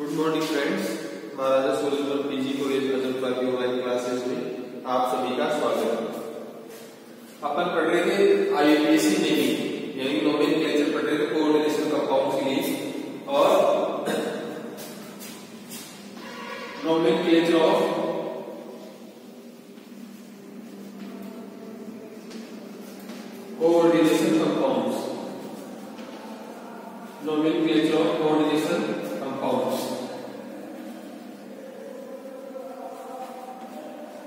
Good morning friends, महाराजा Surajmal PG college Ajanta की online classes में आप सभी का स्वागत है। अपन पढ़ रहे थे आईयूपीएसी नेमी यानी नोमेनक्लेचर पढ़ रहे थे कोऑर्डिनेशन कंपाउंड के लिए और nomenclature of coordination compounds, nomenclature of coordination compounds.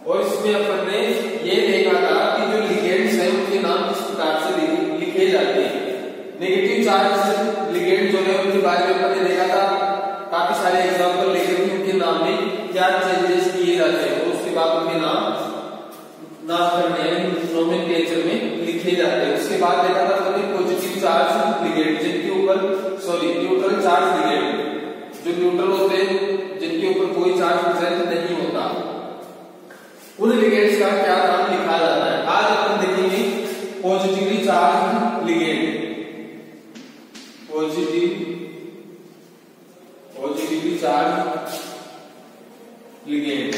और इसमें अपन ने ये देखा था कि जो लिगेंड्स हैं उनके नाम किस प्रकार से लिखे जाते हैं। नेगेटिव चार्ज लिगेंड जो है उनके बारे में अपन ने देखा था, काफी सारे एग्जांपल लेके उनके नाम में क्या चेंजेस किए जाते हैं और उसके बाद उनके नामकरण यानी नोमेनक्लेचर में लिखे जाते हैं। उसके बाद देखा था हमने पॉजिटिव चार्ज लिगेंड जिनके ऊपर न्यूट्रल चार्ज लिगेंड जो न्यूट्रल होते हैं जिनके ऊपर कोई चार्ज प्रेजेंट नहीं होता, उन लिगेंड्स का क्या नाम लिखा जाता है। आज अपन देखेंगे positively charge ligand, positively charge ligand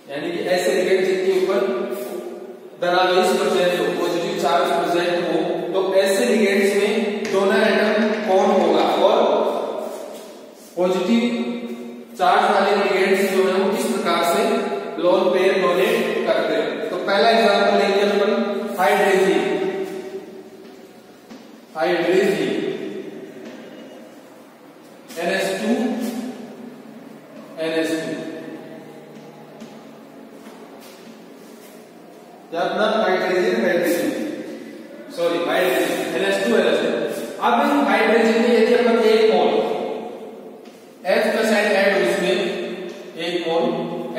यानी कि ऐसे लिगेंड जिनके ऊपर धनावेश प्रेजेंट हो, पॉजिटिव चार्ज प्रेजेंट हो, तो ऐसे लिगेंड्स में डोनर एटम कौन होगा और पॉजिटिव चार्ज वाले लिगेंड्स जो है वो किस प्रकार से लोन पेयर डोनेट करते हैं। तो पहला एग्जांपल लेंगे अपन हाइड्रेजिन NH2 या अपना हाइड्रोजन NH2 अब इन हाइड्रोजन में यदि अपन एक मोल H प्लस आयन ऐड हो, इसमें एक मोल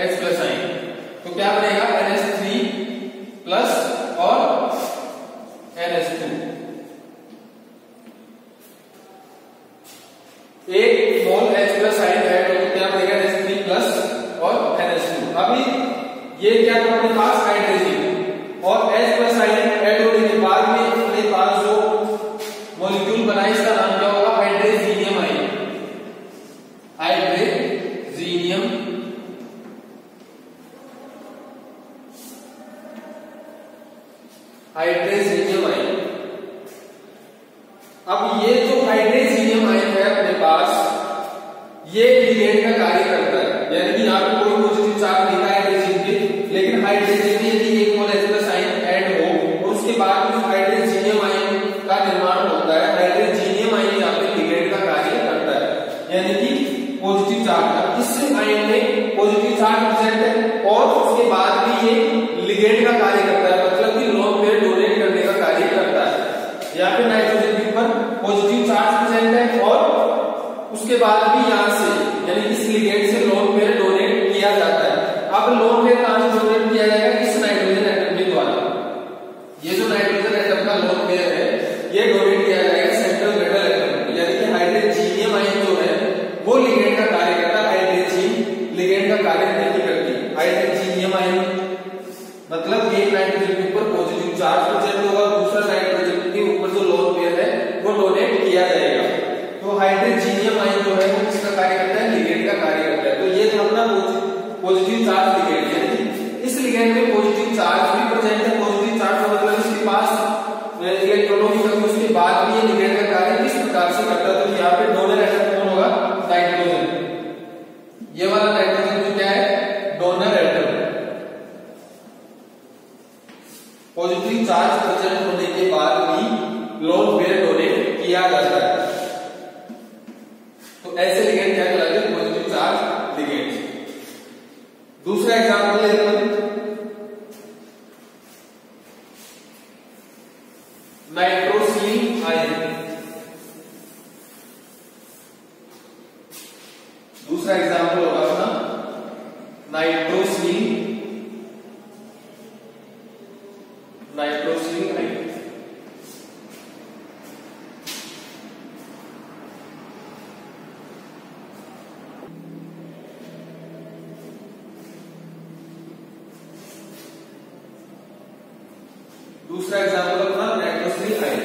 H प्लस आयन, तो क्या बनेगा NH3 प्लस और NH2। एक मोल H प्लस आयन ऐड हो तो क्या बनेगा NH3 प्लस और NH2। अभी ये क्या है अपने पास हाइड्रोजन और H प्लस आयन ऐड होने के बाद में अपने पास जो मॉलिक्यूल बना इसका नाम क्या होगा हाइड्रोजीनियम आयन, हाइड्रोजीनियम आयन। अब ये जो हाइड्रोजीनियम आयन है अपने पास ये लिगेंड का कार्य करता है, यानी कि यहाँ पे कोई पॉजिटिव चार्ज लिखा है हाइड्रोजन के, लेकिन हाइड्रोजन में यदि एक मोल H प्लस आयन ऐड हो और उसके बाद में हाइड्रोजीनियम आयन का निर्माण होता है, हाइड्रोजीनियम आयन यहाँ पे लिगेंड का कार्य करता है यानी कि पॉजिटिव चार्ज। इस आयन में पॉजिटिव चार्ज प्रेजेंट है और उसके बाद भी ये लिगेंड का कार्य करता है, मतलब कि लोन पेयर डोनेट करने का कार्य करता है। यहाँ पे नाइट्रोजन के ऊपर पॉजिटिव चार्ज प्रेजेंट है और उसके बाद भी यहाँ से यानी इस लिगेंड से लोन पेयर डोनेट किया जाता है। अब लोन पेयर कहां से डोनेट किया जाएगा, इस नाइट्रोजन एटम के द्वारा। ये जो नाइट्रोजन एटम का लोन पेयर है ये डोनेट किया जाएगा सेंट्रल मेटल एटम, यानी कि हाइड्रोजीनियम आयन जो है वो लिगेंड का कार्य करता है, हाइड्रोजन लिगेंड का कार्य नहीं करती। हाइड्रोजीनियम आयन मतलब एक नाइट्रोजन के ऊपर पॉजिटिव चार्ज प्रेजेंट होगा, दूसरा नाइट्रोजन के ऊपर जो लोन पेयर है वो डोनेट किया जाएगा। तो हाइड्रोजीनियम आयन जो है वो किसका कार्य करता है, लिगेंड का कार्य करता है। तो ये था अपना पॉजिटिव चार्ज लिगेंड, यानी इस लिगेंड में पॉजिटिव चार्ज भी प्रेजेंट है। पॉजिटिव चार्ज का मतलब इसके पास इलेक्ट्रॉनों की कमी, उसके बाद भी ये लिगेंड का कार्य किस प्रकार से करता है। तो यहाँ पे डोनर एटम कौन होगा, नाइट्रोजन। ये वाला नाइट्रोजन जो क्या है, donor atom. Positive charge present होने के बाद भी लोन पेयर डोनेट किया जाता है, तो ऐसे लिगेंड क्या कहलाते हैं, पॉजिटिव चार्ज लिगेंड। दूसरा एग्जांपल लेते हैं नाइट्रोसिल आयन। दूसरा एग्जांपल होगा अपना नाइट्रोसिल आयन। दूसरा एग्जांपल अपना nitrosyl ion.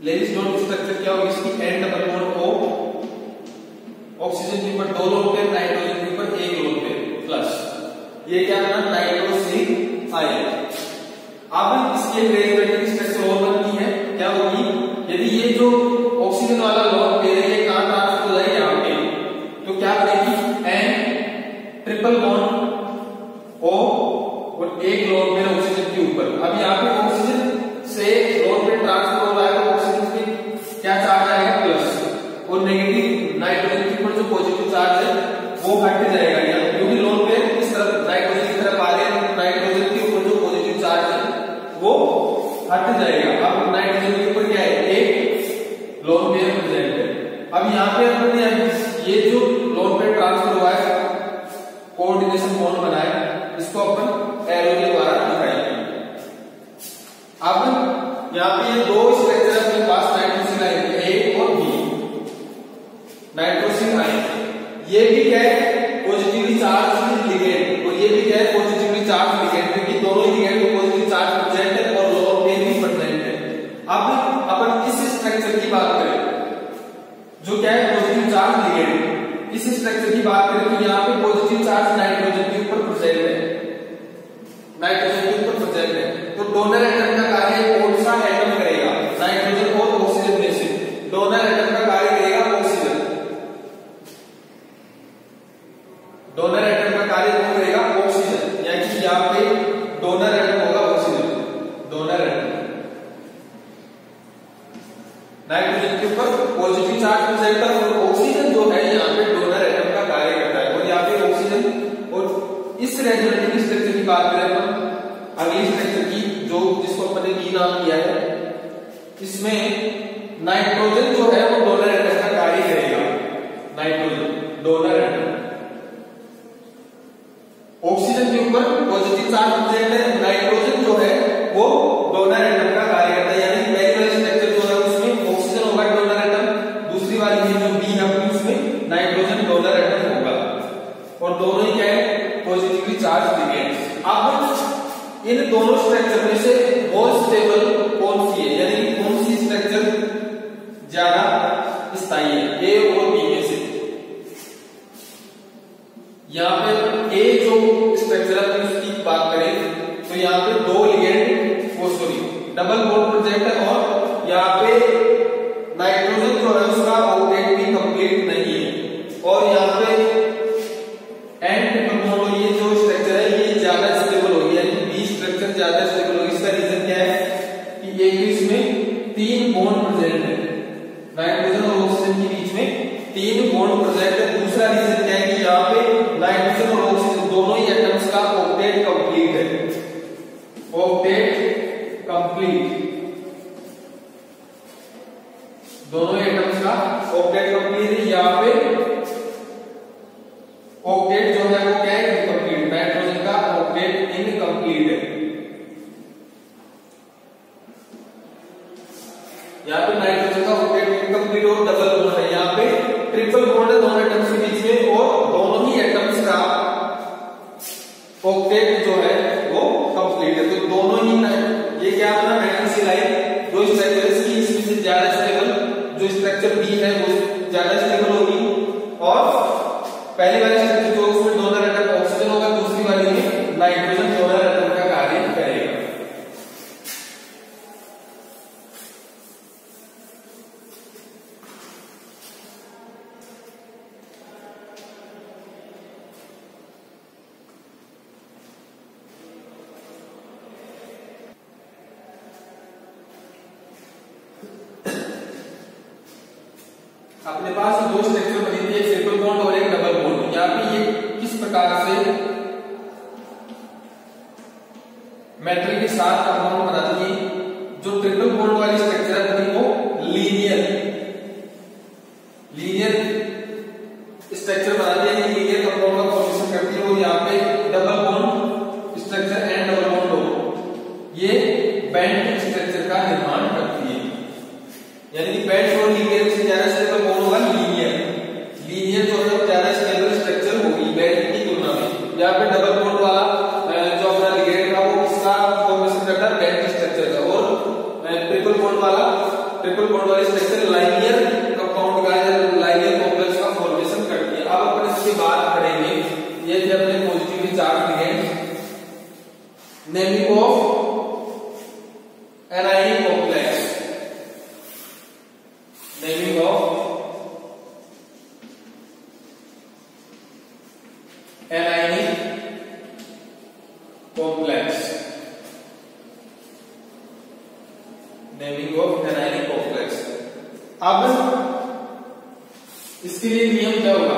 Lewis dot structure क्या होगी इसकी, N double bond O, oxygen के ऊपर 2 लोन पेयर, नाइट्रोजन के ऊपर 1 लोन पेयर प्लस, ये क्या बना नाइट्रोसिन आयन। अब इसके रेजोनेटिंग स्ट्रक्चर और बनती है, क्या होगी, यदि ये जो ऑक्सीजन वाला लोन पेयर है ये कहां ट्रांसफर हो जाए यहां पे, तो क्या बनेगी एन ट्रिपल बॉन्ड ओ और 1 लोन पेयर ऑक्सीजन के ऊपर। अब यहाँ पे ऑक्सीजन से लोन पेयर ट्रांसफर हो रहा है तो ऑक्सीजन पे क्या चार्ज आएगा प्लस, और नेगेटिव नाइट्रोजन के ऊपर जो पॉजिटिव चार्ज है वो हट जाएगा यहाँ, क्योंकि लोन पेयर इस तरफ नाइट्रोजन की तरफ आ रहे हैं, नाइट्रोजन के ऊपर जो पॉजिटिव चार्ज है वो हट जाएगा। अब नाइट्रोजन के ऊपर क्या है, एक लोन पेयर प्रेजेंट है। अब यहाँ पे हमने ये जो लोन पेयर ट्रांसफर हुआ है, कोऑर्डिनेशन बॉन्ड बना है, इसको अपन एरो के द्वारा दिखाएंगे। अब यहाँ पे ये 2 स्ट्रक्चर अपने पास नाइट्रोसिन आयन ए और बी, नाइट्रोसिन आयन, ये भी क्या है पॉजिटिवली चार्ज लिगेंड, और ये भी क्या है पॉजिटिवली चार्ज लिगेंड, क्योंकि दोनों ही लिगेंड में पॉजिटिव चार्ज प्रेजेंट है और लोन पेयर भी प्रेजेंट है। अब अपन इस स्ट्रक्चर की बात करें जो क्या है पॉजिटिव चार्ज लिगेंड, इस स्ट्रक्चर की बात करें तो यहाँ पे पॉजिटिव चार्ज नाइट्रोजन के ऊपर प्रेजेंट है, नाइट्रोजन के ऊपर प्रेजेंट है, तो डोनर एटम का कार्य कौन सा एटम करेगा, नाइट्रोजन और ऑक्सीजन में से डोनर एटम का कार्य करेगा ऑक्सीजन, डोनर एटम का कार्य कौन करेगा ऑक्सीजन, यानी यहाँ पे डोनर एटम होगा ऑक्सीजन, डोनर एटम नाइट्रोजन के ऊपर पॉजिटिव चार्ज प्रेजेंट है और ऑक्सीजन जो है यहाँ पे डोनर एटम का कार्य करता है, और यहाँ पे ऑक्सीजन। और इस रेजोनेटिंग स्ट्रक्चर की बात करें अपन अगली स्ट्रक्चर की, जो जिसको अपन ने बी नाम दिया है, इसमें नाइट्रोजन जो है वो डोनर एटम का कार्य करेगा, नाइट्रोजन डोनर एटम, ऑक्सीजन के ऊपर पॉजिटिव चार्ज प्रेजेंट है, नाइट्रोजन जो है वो डोनर एटम का कार्य करता है, यानी पहली वाली स्ट्रक्चर जो है उसमें ऑक्सीजन होगा डोनर एटम, दूसरी वाली है जो बी है अपनी उसमें नाइट्रोजन डोनर एटम होगा, और दोनों ही क्या है पॉजिटिवली चार्ज लिगेंड्स। अब इन दोनों स्ट्रक्चर में से मोर स्टेबल कौन सी है, यानी कौन सी स्ट्रक्चर ज्यादा स्थायी है, ए और बी में से। यहाँ पे ए जो स्ट्रक्चर है उसकी बात करें तो यहाँ पे 2 लिगेंड डबल बॉन्ड प्रेजेंट है, और यहाँ पे नाइट्रोजन जो है उसका ऑक्टेट भी कंप्लीट नहीं है, और यहाँ पे एंड ट्रिपल बॉन्ड ये जो स्ट्रक्चर है ये ज्यादा स्टेबल होगी, यानी बी स्ट्रक्चर ज्यादा स्टेबल होगी। इसका रीजन क्या है कि एक इसमें 3 बॉन्ड प्रेजेंट है, नाइट्रोजन और ऑक्सीजन के बीच में 3 बॉन्ड प्रेजेंट है। दूसरा रीजन क्या है कि यहाँ पे नाइट्रोजन और ऑक्सीजन दोनों ही एटम्स का ऑक्टेट कंप्लीट है, ऑक्टेट कंप्लीट, दोनों एटम्स का ऑक्टेट कंप्लीट है। यहाँ पे ऑक्टेट जो है वो क्या है इनकम्प्लीट, नाइट्रोजन का ऑक्टेट इनकम्प्लीट है। यहाँ पे नाइट्रोजन का ऑक्टेट इनकम्प्लीट और डबल बॉन्ड है, यहाँ पे ट्रिपल बॉन्ड है दोनों एटम्स के बीच में, और दोनों ही एटम्स का ऑक्टेट जो है वो कंप्लीट है। तो दोनों ही ये क्या अपना नाइट्रोसिन लाइन दो स्ट्रक्चर्स की, इसमें से ज्यादा स्टेबल जो स्ट्रक्चर बी है वो ज्यादा स्टेबल होगी, और पहली वाली स्ट्रक्चर जो उसमें डोनर एटम ऑक्सीजन होगा, दूसरी वाली में नाइट्रोजन डोनर एटम का कार्य करेगा। अपने पास दो स्ट्रक्चर बनी थी, एक ट्रिपल बॉन्ड और एक डबल बॉन्ड। यहाँ पे ये किस प्रकार से मेटल के साथ कंपाउंड बनाती है। जो ट्रिपल बॉन्ड वाली स्ट्रक्चर है वो लीनियर स्ट्रक्चर बनाती है, लीनियर कंपाउंड का फॉर्मेशन करती है। और यहाँ पे double bond structure and double bond हो ये बैंड स्ट्रक्चर का निर्माण करती है, यानी कि बैंड और लीनियर से ज्यादा स्टेबल कौन होगा, लीनियर जो है ज्यादा स्टेबल स्ट्रक्चर होगी बैंड की तुलना में। यहाँ पे डबल बॉन्ड वाला जो अपना लिगेंड था वो किसका फॉर्मेशन करता है, बैंड स्ट्रक्चर का, और ट्रिपल बॉन्ड वाला ट्रिपल बॉन्ड वाली स्ट्रक्चर लाइनियर कंपाउंड का या लाइनियर कॉम्प्लेक्स का फॉर्मेशन करती है। अब अपन इसकी बात करेंगे, ये थे अपने positively charge ligand, naming of anionic complex, naming of anionic complex, naming of anionic complex. अब इसके लिए नियम क्या होगा,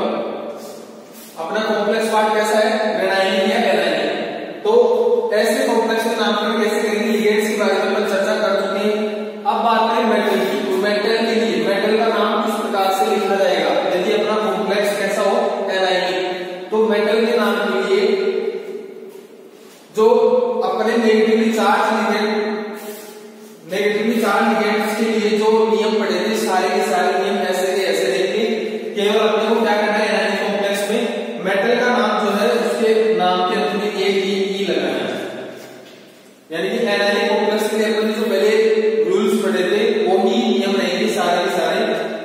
अपना कॉम्प्लेक्स पार्ट कैसा है, एनायनिक या एनायनिक, तो ऐसे कॉम्प्लेक्स का नामकरण कैसे करेंगे, लिगेंड्स के बारे में अपन चर्चा कर चुके हैं। अब बात करें मेटल की, तो मेटल के लिए मेटल का नाम किस प्रकार से लिखा जाएगा, यदि अपना कॉम्प्लेक्स कैसा हो, एनायनिक, तो मेटल के नाम के लिए जो अपने नेगेटिवली चार्ज लिगेंड्स के लिए जो नियम पढ़े थे, सारे के सारे नियम ऐसे के ऐसे देंगे। केवल अपने को क्या करना है, एनायनिक कॉम्प्लेक्स में मेटल का नाम जो है उसके नाम के अंत में ATE लगाना है। यानी कि एनायनिक कॉम्प्लेक्स के लिए अपने जो पहले रूल्स पढ़े थे वो ही नियम रहेंगे सारे के सारे।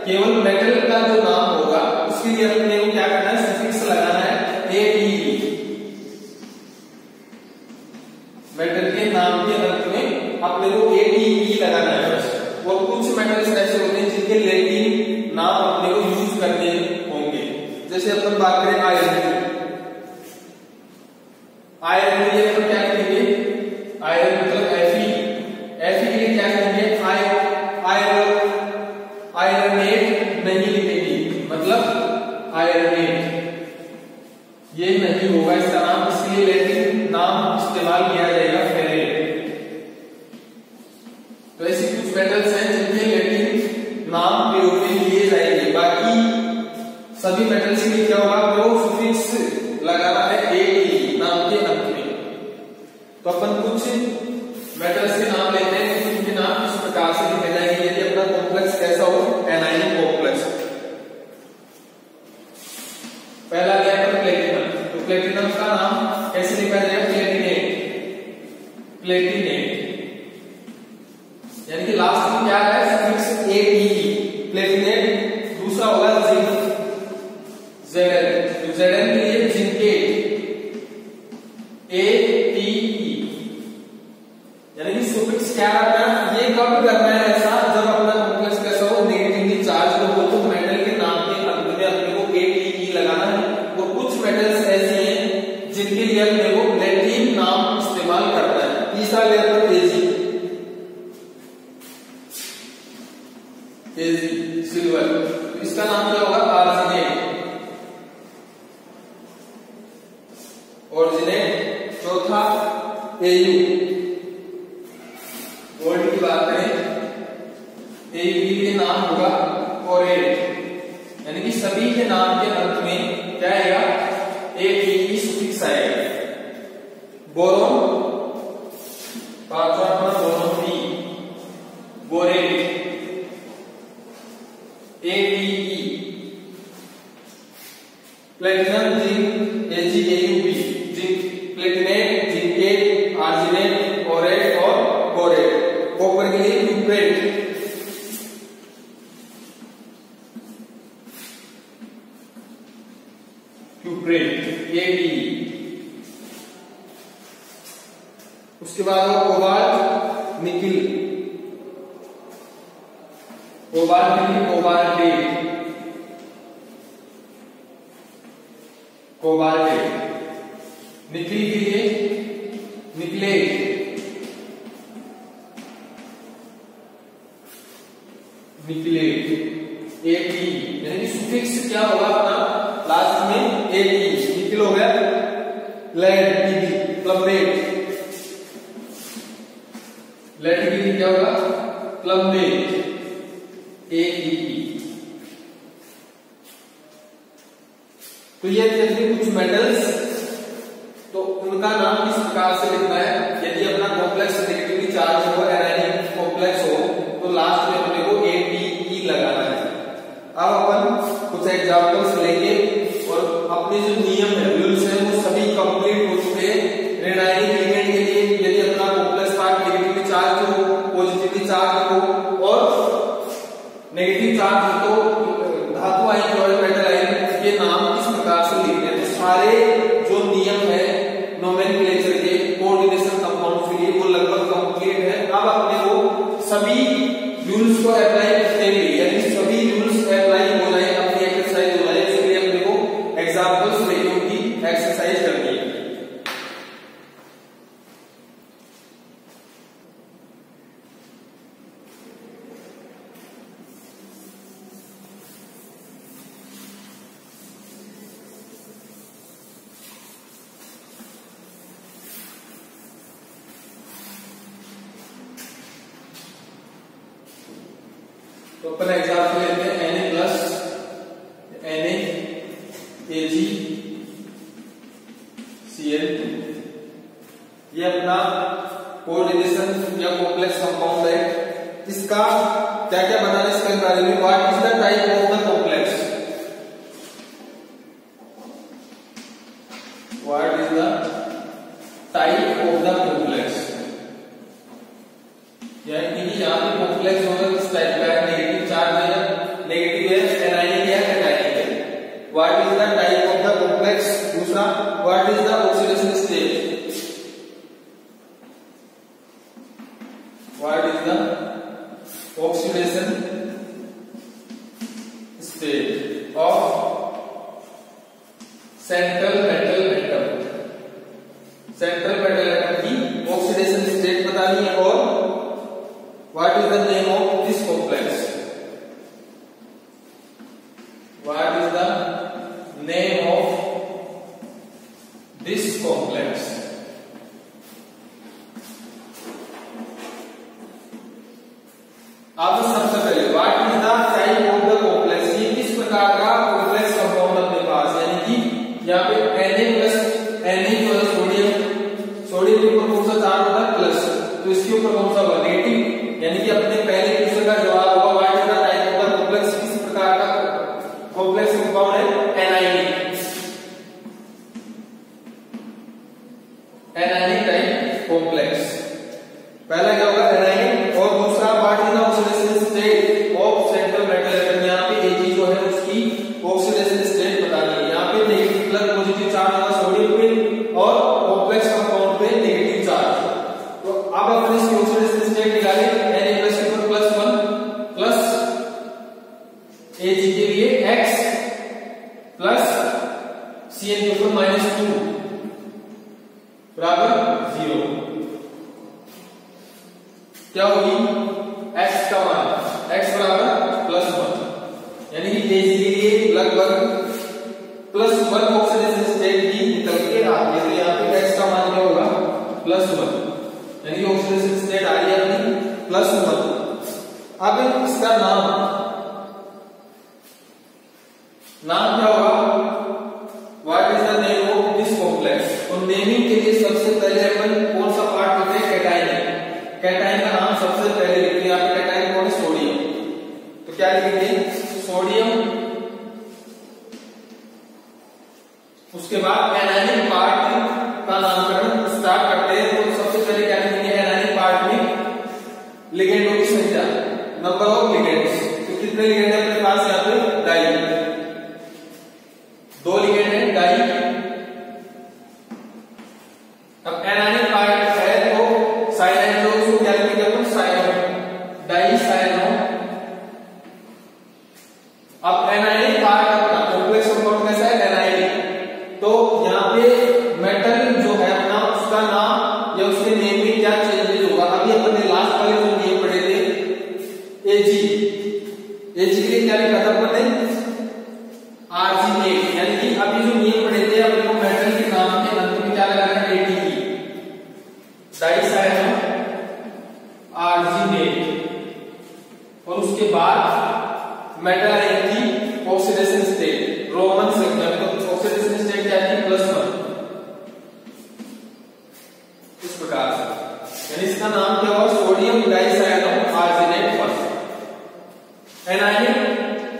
केवल मेटल का जो नाम होगा उसके लिए अपने को क्या करना है, सफिक्स लगाना है ATE। मेटल के नाम के अंत में अपने को ATE लगाना है बस। और कुछ मेटल्स ऐसे होते हैं जिनके लैटिन नाम अपने को यूज करने होंगे, जैसे अपन बात करें आयरन की, आयरन के लिए अपन क्या करेंगे, आयरन मतलब Fe के लिए क्या करेंगे, आयरनेट नहीं लिखेंगे, मतलब आयरनेट ये नहीं होगा इसका नाम, इसलिए लैटिन नाम इस्तेमाल किया जाएगा फेरेट। तो ऐसे कुछ मेटल्स हैं जिनके लैटिन नाम प्रयोग में लिए जाएंगे, बाकी सभी मेटल्स के लिए क्या होगा, वो सुफिक्स लगाना है ATE नाम के अंत में। तो अपन कुछ मेटल्स के नाम लेते हैं, उनके नाम किस प्रकार से लिखे जाएंगे यदि अपना कॉम्प्लेक्स कैसा हो, एनायनिक कॉम्प्लेक्स। पहला क्या है प्लेटिनम, तो प्लेटिनम का नाम कैसे लिखा जाएगा, प्लेटिनेट, यानी कि लास्ट में क्या है, सफिक्स ATE प्लेटिनेट। दूसरा होगा जिंक, Zn, तो Zn के लिए जिंकेट ATE, यानी कि सुफिक्स क्या करना है, ये कब करना है ऐसा, जब अपना कॉम्प्लेक्स कैसा हो, नेगेटिवली चार्ज हो, तो मेटल के नाम के अंत में अपने को ATE लगाना है। और कुछ मेटल्स ऐसे हैं जिनके लिए अपने को लैटिन नाम इस्तेमाल करना है। तीसरा लेयर पर AG सिल्वर, तो इसका नाम क्या होगा, ऑर्जिनेट। चौथा AU, गोल्ड की बात करें, AU के लिए नाम होगा कोरेट, यानी कि सभी के नाम के अंत में क्या आएगा, ATE सुफिक्स आएगा। बोरोन, पांचवा अपना boron B, borate ATE। Platinum zinc AgAuB, zinc platinate, zincate, argentate, कोरेट और कोरेट। कॉपर के लिए क्यूप्रेट, ATE। उसके बाद कोबाल्ट निकिल, कोबाल्ट के लिए कोबाल्टेट, निकिल के लिए निकलेट, ATE, यानी कि सुफिक्स क्या होगा अपना लास्ट में ATE। निकिल हो गया, लेड PB, प्लम्बेट, लेड के लिए क्या होगा, प्लम्बेट ATE। तो ये थे कुछ मेटल्स, तो उनका नाम किस प्रकार से लिखना है, यदि अपना कॉम्प्लेक्स नेगेटिवली चार्ज हो, एनायनिक कॉम्प्लेक्स हो, तो लास्ट में अपने को ATE लगाना है। अब अपन कुछ एग्जांपल्स लेंगे और अपने जो नियम है, रूल्स है, वो सभी कंप्लीट हो चुके हैं। एनायनिक लिगेंड के लिए यदि अपना कॉम्प्लेक्स पार्ट नेगेटिवली चार्ज हो, पॉजिटिवली चार्ज हो और रूल्स को अप्लाई करते हुए, यानी सभी रूल्स अप्लाई हो जाए, अपनी एक्सरसाइज हो जाए, इसके लिए अपने को एग्जांपल्स लेके उनकी एक्सरसाइज करनी है। तो अपना एग्जाम्पल लेते हैं Na प्लस NaAgCl2। ये अपना कोऑर्डिनेशन या कॉम्प्लेक्स कंपाउंड है। इसका क्या क्या बताना इसके बारे में, what is the type of the complex, what is the type of the complex, यानी यहाँ पे कॉम्प्लेक्स होगा किस टाइप का है, नेगेटिव चार्ज है, नेगेटिव है, एनायनिक है, कैटायनिक है। What is the type of the complex. दूसरा, what is the oxidation state, what is the oxidation state of central metal atom. Central metal atom की ऑक्सीडेशन स्टेट बतानी है। और what is the name of this complex, what is the name of this complex। अब सबसे पहले what is the type of the complex, ये किस प्रकार का कॉम्प्लेक्स कंपाउंड अपने पास, यानी कि यहाँ पे Na प्लस Na जो है सोडियम, सोडियम के ऊपर कौन सा चार्ज होता है प्लस, तो इसके ऊपर कौन सा होगा नेगेटिव, यानी कि अपने पहले क्वेश्चन का जवाब होगा what is the type of the complex, किस प्रकार का कॉम्प्लेक्स कंपाउंड है, एनायनिक, एनायनिक टाइप कॉम्प्लेक्स। पहला क्या होगा एनायनिक। और दूसरा what is the oxidation state of central metal atom, यहाँ पे Ag जो है उसकी ऑक्सीडेशन स्टेट बतानी है। यहाँ पे नेगेटिव प्लस पॉजिटिव चार्ज होगा सोडियम पे और कॉम्प्लेक्स कंपाउंड पे नेगेटिव चार्ज। तो अब अपन इसकी ऑक्सीडेशन स्टेट निकालें, Ag के लिए x प्लस Cl के ऊपर -2 बराबर 0। क्या होगी x का मान, x बराबर +1, यानी कि Ag के लिए लगभग +1 ऑक्सीडेशन स्टेट की निकल के आती है। तो यहाँ पे x का मान क्या होगा +1, यानी कि ऑक्सीडेशन स्टेट आ रही है अपनी +1। अब इसका नाम क्या होगा, what is the name of this complex. तो नेमिंग के लिए सबसे पहले अपन कौन सा पार्ट लेते हैं, कैटायन। कैटायन का नाम सबसे पहले लिखते हैं, यहाँ पे कैटायन कौन है सोडियम, तो क्या लिखेंगे सोडियम। उसके बाद एनायनिक पार्ट का नामकरण स्टार्ट करते हैं। तो सबसे पहले क्या लिखेंगे, एनायनिक पार्ट में लिगेंडों की संख्या, नंबर ऑफ लिगेंड्स। तो कितने लिगेंड है अपने पास, यहाँ पे डाई, 2 लिगेंड है डाई। अब एनायनिक पार्ट है तो साइनाइड, तो उसको क्या लिखेंगे अपन साइनो, डाई साइनो। अब एनायनिक पार्ट अपना कॉम्प्लेक्स कंपाउंड कैसा है एनायनिक, तो यहाँ पे मेटल जो है अपना उसका नाम या उसके नेम में क्या चेंजेस होगा। अभी अपन ने लास्ट वाले जो नियम पढ़े थे Ag के लिए क्या लिखा था अपन ने आर्जिनेट, यानी कि अभी जो नियम पढ़े थे अपन को मेटल के नाम के अंत में क्या लगाना है Ag, डाइसाइनो आर्जिनेट। और उसके बाद मेटल आयन की ऑक्सीडेशन स्टेट रोमन संख्या में, तो ऑक्सीडेशन स्टेट क्या थी +1, इस प्रकार से, यानी इसका नाम क्या होगा सोडियम डाइसाइनो आर्जिनेट फर्स्ट। एनायनिक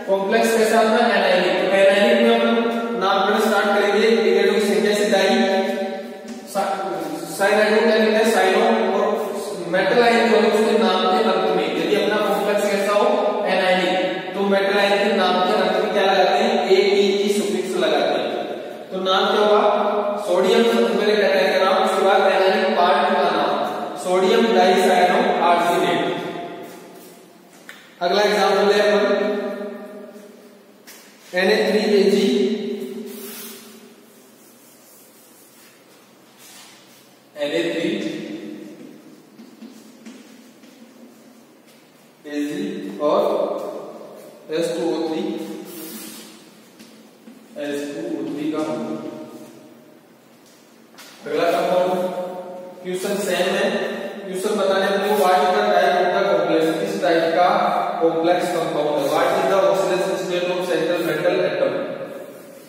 कॉम्प्लेक्स कैसा होता है एनायनिक, तो एनायनिक में अपन नामकरण स्टार्ट करेंगे लिगेंडों की संख्या से डाई, साइनाइड क्या लिखते हैं साइनो, और मेटल आयन जो है उसके नाम के अंत में, यदि अपना कॉम्प्लेक्स कैसा हो एनायनिक, तो मेटल आयन के नाम के अंत में क्या लगाते हैं ATE सुफिक्स लगाते हैं। तो नाम क्या होगा सोडियम, सबसे पहले कैटायन का नाम, उसके बाद एनायनिक पार्ट का नाम सोडियम डाइसाइनो आर्जिनेट। अगला एग्जांपल है अपन Na3Ag और H2O3 का होगा। अगला कंपाउंड क्वेश्चन सेम है। क्वेश्चन बताने को what is the type of the complex, किस टाइप का कॉम्प्लेक्स कंपाउंड है। What is the oxidation state of central metal atom.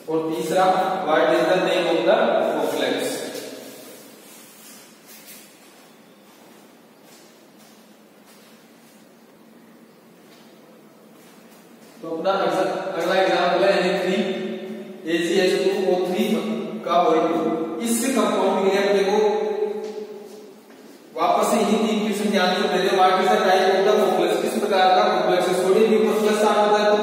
और तीसरा what is the name of the complex. तो अपना अगला एग्जांपल है Na3AgH2O3 का होल 2। इस कंपाउंड के लिए अपने को वापस से यही तीन क्वेश्चन के answer they they. What is the type of the complex, किस प्रकार का कॉम्प्लेक्स है। सोडियम के ऊपर प्लस चार्ज होता है तो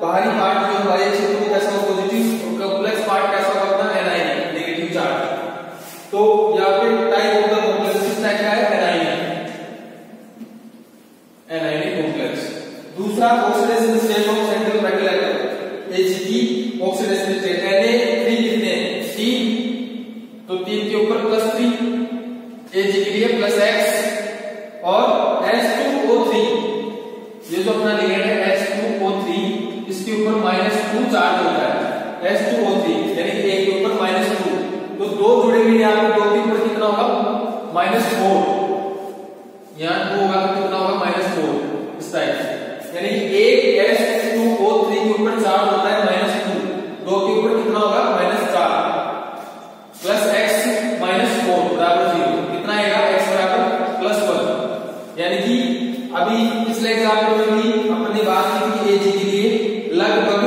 बाहरी पार्ट जो हमारे क्षेत्र में कैसा हो पॉजिटिव, और कॉम्प्लेक्स पार्ट कैसा होगा अपना एनायन नेगेटिव चार्ज। तो यहाँ पे टाइप ऑफ द कॉम्प्लेक्स किस टाइप का है, एनायनिक कॉम्प्लेक्स। दूसरा oxidation state of central metal atom Ag की ऑक्सीडेशन स्टेट। Na3 कितने 3, तो 3 के ऊपर +3, Ag के लिए +x और H2O3 ये जो अपना लिगेंड है H2O3 इसके ऊपर -2 चार्ज होता है। H2O3 यानी कि एक के ऊपर -2, तो दो जुड़े हुए यहाँ पे, दो के ऊपर कितना होगा -4, यहाँ 2 होगा तो कितना होगा -4 इस टाइप से। यानी कि एक H2O3 के ऊपर चार्ज होता है -2, दो के ऊपर कितना होगा -4 प्लस x -4 बराबर 0, कितना आएगा x बराबर +1। यानी कि अभी पिछले एग्जांपल में भी अपने बात की थी Ag के लिए लगभग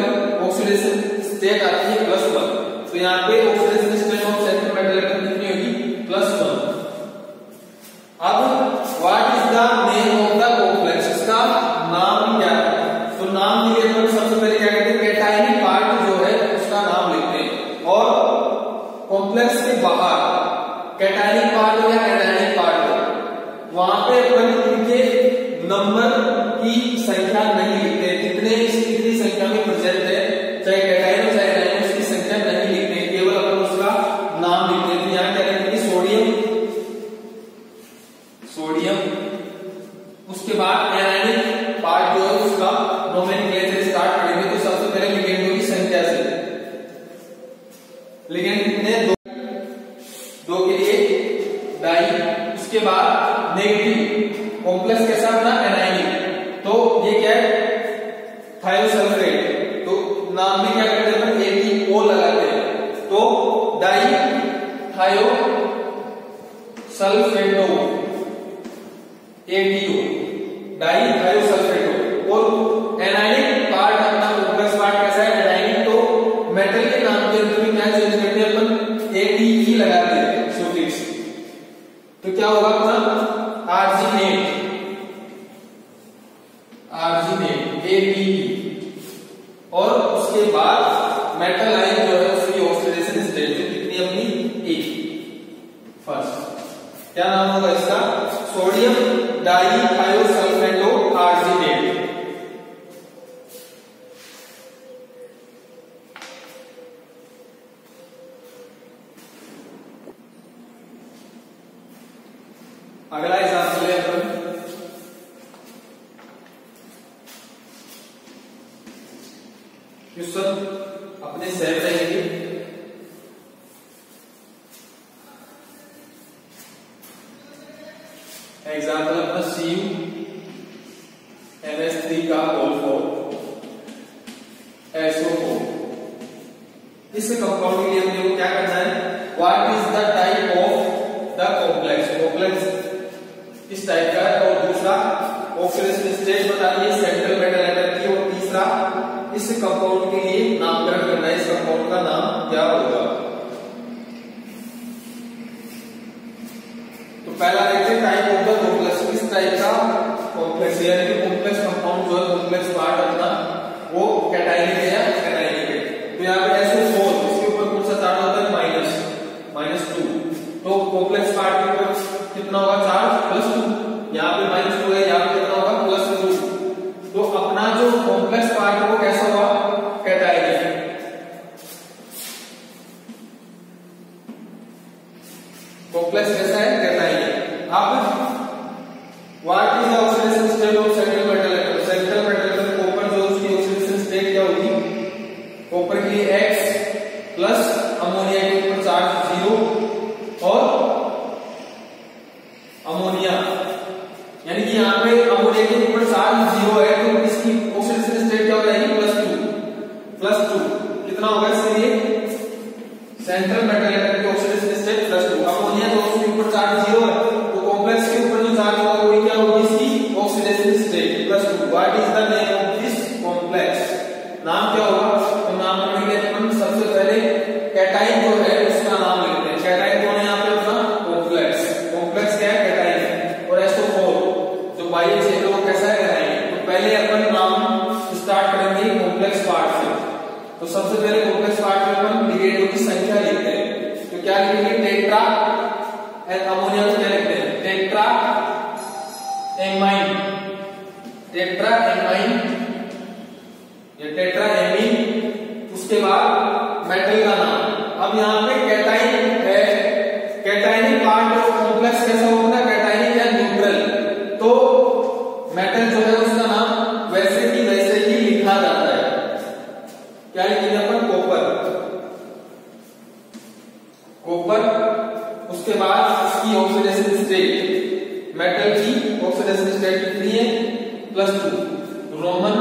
ऑक्सीडेशन स्टेट आती है +1, तो यहाँ पे oxidation state of central metal atom कितनी होगी +1। अब what is the name of the complex, इसका नाम क्या है। तो नाम के लिए हम सबसे पहले क्या करते हैं, कैटायनिक पार्ट जो है उसका नाम लिखते हैं, और कॉम्प्लेक्स के बाहर कैटायनिक पार्ट हो या एनायनिक पार्ट हो वहां पे अपन इनके नंबर की संख्या नहीं लिखते, कितनी संख्या में प्रेजेंट है, चाहे कैटायन हो चाहे एनायन, उसकी संख्या नहीं लिखते, केवल अपन उसका नाम लिखते हैं। यहाँ क्या लिखेंगे सोडियम, उसके बाद एनायनिक पार्ट जो है उसका नोमेनक्लेचर स्टार्ट करेंगे। तो सबसे पहले लिगेंडों की संख्या से, लिगेंड कितने 2 के लिए डाई, उसके बाद नेगेटिव कॉम्प्लेक्स कैसा अपना एनायनिक, तो ये क्या है थायोसल्फेट, तो नाम में क्या करते हैं ATO लगाते हैं, तो डाई थायोसल्फेटो ATO डाई थायोसल्फेटो। और एनायनिक पार्ट अपना कॉम्प्लेक्स पार्ट कैसा है एनायनिक, तो मेटल के नाम के अंदर भी क्या चेंज करते हैं अपन ATE लगाते हैं सुफिक्स, तो क्या होगा अपना आर्जिनेट APE। और उसके बाद मेटल आयन जो है उसकी ऑक्सीडेशन स्टेट जो कितनी अपनी E फर्स्ट, क्या नाम होगा इसका सोडियम डाइथायोसल्फेटो आर्जिनेट। अगला एग्जांपल है अपन क्वेश्चन अपने सेम रहेंगे। एग्जांपल अपना CuNH3 का होल 4 SO4। इस कंपाउंड के लिए हमने को क्या करना है, what is the type of the complex, complex इस टाइप का है, और दूसरा ऑक्सीडेशन स्टेट बतानी है सेंट्रल मेटल एटम की, और तीसरा इस कंपाउंड के लिए नामकरण करना है, इस कंपाउंड का नाम क्या होगा। तो पहला देखते हैं टाइप ऑफ द कॉम्प्लेक्स, किस टाइप का कॉम्प्लेक्स, यानी कि कॉम्प्लेक्स कंपाउंड जो है कॉम्प्लेक्स पार्ट अपना वो कैटायनिक है या एनायनिक है। तो यहाँ पे SO4 इसके ऊपर कौन सा चार्ज होता है -2, तो कॉम्प्लेक्स पार्ट के ऊपर कितना होगा चार्ज +2, यहाँ पे -2 है, यहाँ पे कितना होगा +2, तो state of central metal atom, central metal atom copper जो उसकी ऑक्सीडेशन स्टेट क्या होगी, कॉपर के लिए X प्लस अमोनिया के ऊपर चार्ज 0 और अमोनिया, यानी कि यहाँ पे अमोनिया के ऊपर चार्ज 0 है तो इसकी ऑक्सीडेशन स्टेट क्या हो जाएगी +2 कितना होगा इसके लिए, सेंट्रल मेटल एटम की ऑक्सीडेशन स्टेट +2, अमोनिया तो उसके ऊपर चार्ज 0 है तो कॉम्प्लेक्स के ऊपर जो चार्ज होगा वो क्या होगी इसकी oxidation state +2। What is the name of this complex, नाम क्या होगा, तो नाम पढ़ेंगे अपन सबसे पहले कैटाइन जो है उसका नाम लिखते हैं, कैटाइन कौन है यहाँ पे अपना कॉम्प्लेक्स, कॉम्प्लेक्स क्या है कैटाइन, और SO4 जो बाह्य क्षेत्र वो कैसा है कैटाइन। तो पहले अपन नाम स्टार्ट करेंगे कॉम्प्लेक्स पार्ट से, तो सबसे पहले कॉम्प्लेक्स पार्ट में अपन लिगेंडों की संख्या लिखते हैं, तो क्या लिखेंगे टेट्रा अमोनिया को क्या लिखते हैं टेट्रा एमाइन, टेट्रा एमाइन या टेट्रा एमीन, उसके बाद मेटल का नाम। अब यहाँ पे कैटाइन है, कैटाइनिक पार्ट ऑफ कॉम्प्लेक्स कैसा होता है कैटाइनिक या न्यूट्रल, तो मेटल जो है उसका नाम वैसे की वैसे ही लिखा जाता है, क्या लिखेंगे अपन कॉपर, उसके बाद इसकी ऑक्सीडेशन स्टेट, मेटल की ऑक्सीडेशन स्टेट कितनी है +2, रोमन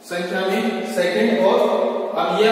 संख्या में सेकंड, और अब ये